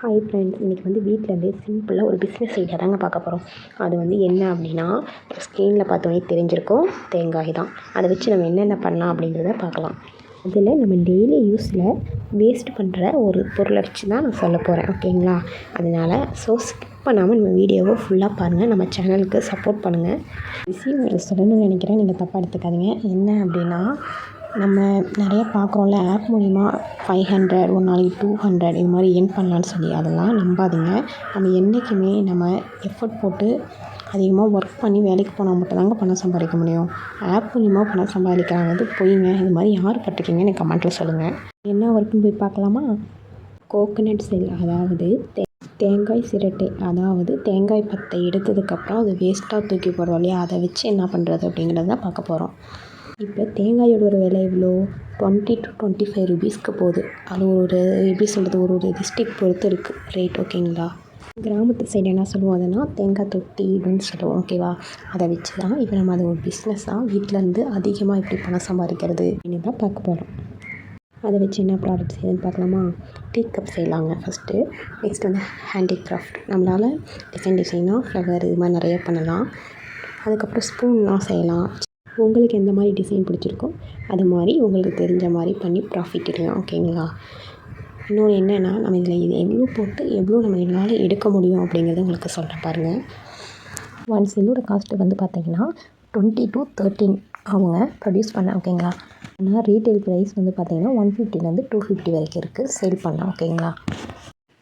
Hi friends, இன்றைக்கி வந்து வீட்டிலேருந்தே சிம்பிளாக ஒரு பிஸ்னஸ் ஐடியா தாங்க பார்க்க போகிறோம். அது வந்து என்ன அப்படின்னா, ஸ்க்ரீனில் பார்த்தோன்னே தெரிஞ்சிருக்கும், தேங்காய் தான். அதை வச்சு நம்ம என்னென்ன பண்ணலாம் அப்படிங்கிறத பார்க்கலாம். அதில் நம்ம டெய்லி யூஸில் வேஸ்ட் பண்ணுற ஒரு பொருளை வச்சு தான் நான் சொல்ல போகிறேன், ஓகேங்களா? அதனால் ஸ்கிப் பண்ணாமல் நம்ம வீடியோவை ஃபுல்லாக பாருங்கள், நம்ம சேனலுக்கு சப்போர்ட் பண்ணுங்கள். விஷயம் உங்களுக்கு சொல்லணும்னு நினைக்கிறேன், நீங்கள் தப்பாக எடுத்துக்காதீங்க. என்ன அப்படின்னா, நம்ம நிறையா பார்க்குறோம்ல, ஆப் மூலிமா 500 ஒரு நாளைக்கு 200 இது மாதிரி ஏர்ன் பண்ணலான்னு சொல்லி, அதெல்லாம் நம்பாதீங்க. நம்ம என்றைக்குமே நம்ம எஃபர்ட் போட்டு அதிகமாக ஒர்க் பண்ணி வேலைக்கு போனால் மட்டும்தாங்க பணம் சம்பாதிக்க முடியும். ஆப் மூலிமா பணம் சம்பாதிக்கிறாங்க பொய்ங்க. இது மாதிரி யார் பட்டிருக்கீங்கன்னு எனக்கு கமெண்ட்டில் சொல்லுங்கள். என்ன ஒர்க்குன்னு போய் பார்க்கலாமா? கோகனட் செல், அதாவது தேங்காய் சிரட்டை, அதாவது தேங்காய் பத்தை எடுத்ததுக்கப்புறம் அது வேஸ்ட்டாக தூக்கி போடுறோம் இல்லையா, அதை வச்சு என்ன பண்ணுறது அப்படிங்கிறத தான் பார்க்க போகிறோம். இப்போ தேங்காயோட ஒரு விலை எவ்வளோ? 20 to 25 ரூபீஸ்க்கு போகுது. அது எப்படி சொல்கிறது, ஒரு டிஸ்ட்ரிக்ட் பொறுத்து இருக்குது ரேட், ஓகேங்களா? கிராமத்து சைடு என்ன சொல்லுவோம், அதனா தேங்காய் தொட்டி அப்படின்னு சொல்லுவோம், ஓகேவா? அதை வச்சு தான் இப்போ நம்ம அது ஒரு பிஸ்னஸாக வீட்டிலேருந்து அதிகமாக எப்படி பணம் சம்பாதிக்கிறது அப்படின்னு தான் பார்க்க போகிறோம். அதை வச்சு என்ன ப்ராடக்ட் செய்யுதுன்னு பார்க்கலாமா? டீ கப் செய்யலாங்க ஃபஸ்ட்டு. நெக்ஸ்ட் வந்து ஹேண்டிகிராஃப்ட், நம்மளால் டிசைனாக ஃப்ளவர் இது மாதிரி நிறைய பண்ணலாம். அதுக்கப்புறம் ஸ்பூன்லாம் செய்யலாம். உங்களுக்கு எந்த மாதிரி டிசைன் பிடிச்சிருக்கோ அது மாதிரி உங்களுக்கு தெரிஞ்ச மாதிரி பண்ணி ப்ராஃபிட் எடுக்கலாம், ஓகேங்களா? இன்னொன்று என்னென்னா, நம்ம இதில் இது எவ்வளோ போட்டு எவ்வளோ நம்ம இதனால் எடுக்க முடியும் அப்படிங்கிறத உங்களுக்கு சொல்கிறேன் பாருங்கள். ஒன் செல்லோட காஸ்ட்டு வந்து பார்த்திங்கன்னா 20 to 13 அவங்க ப்ரொடியூஸ் பண்ண, ஓகேங்களா? ஆனால் ரீட்டைல் ப்ரைஸ் வந்து பார்த்திங்கன்னா 150 to 250 வரைக்கும் இருக்குது சேல் பண்ணலாம், ஓகேங்களா?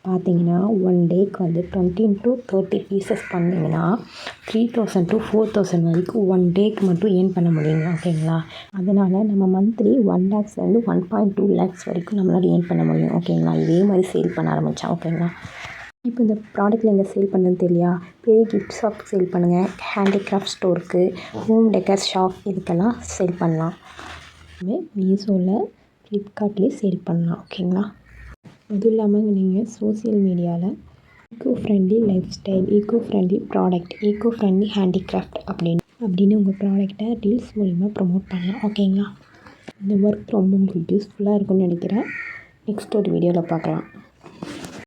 பார்த்திங்கன்னா ஒன் டேக்கு வந்து 20 to 30 பீசஸ் பண்ணிங்கன்னா 3000 to 4000 வரைக்கும் ஒன் டேக்கு மட்டும் ஏர்ன் பண்ண முடியுங்க, ஓகேங்களா? அதனால் நம்ம மந்த்லி 1 lakhsலேருந்து 1.2 lakhs வரைக்கும் நம்மளால் ஏர்ன் பண்ண முடியும், ஓகேங்களா? இதே மாதிரி சேல் பண்ண ஆரம்பித்தா, ஓகேங்களா? இப்போ இந்த ப்ராடக்ட்டில் எங்கே சேல் பண்ணுறதுன்னு தெரியலையா? பெரிய கிஃப்ட் ஷாப் சேல் பண்ணுங்கள், ஹேண்டிகிராஃப்ட் ஸ்டோருக்கு, ஹோம் டெக்கர் ஷாப் இதுக்கெல்லாம் சேல் பண்ணலாம். மீஷோவில், ஃப்ளிப்கார்ட்லேயே சேல் பண்ணலாம், ஓகேங்களா? அதுவும் இல்லாமல் நீங்கள் சோசியல் மீடியாவில் eco friendly life style, eco friendly product, eco friendly handicraft அப்படின்னு உங்கள் ப்ராடக்டை ரீல்ஸ் மூலிமா ப்ரமோட் பண்ணலாம், ஓகேங்களா? இந்த ஒர்க் ரொம்ப உங்களுக்கு யூஸ்ஃபுல்லாக இருக்கும்னு நினைக்கிறேன். நெக்ஸ்ட் ஒரு வீடியோவில் பார்க்கலாம்.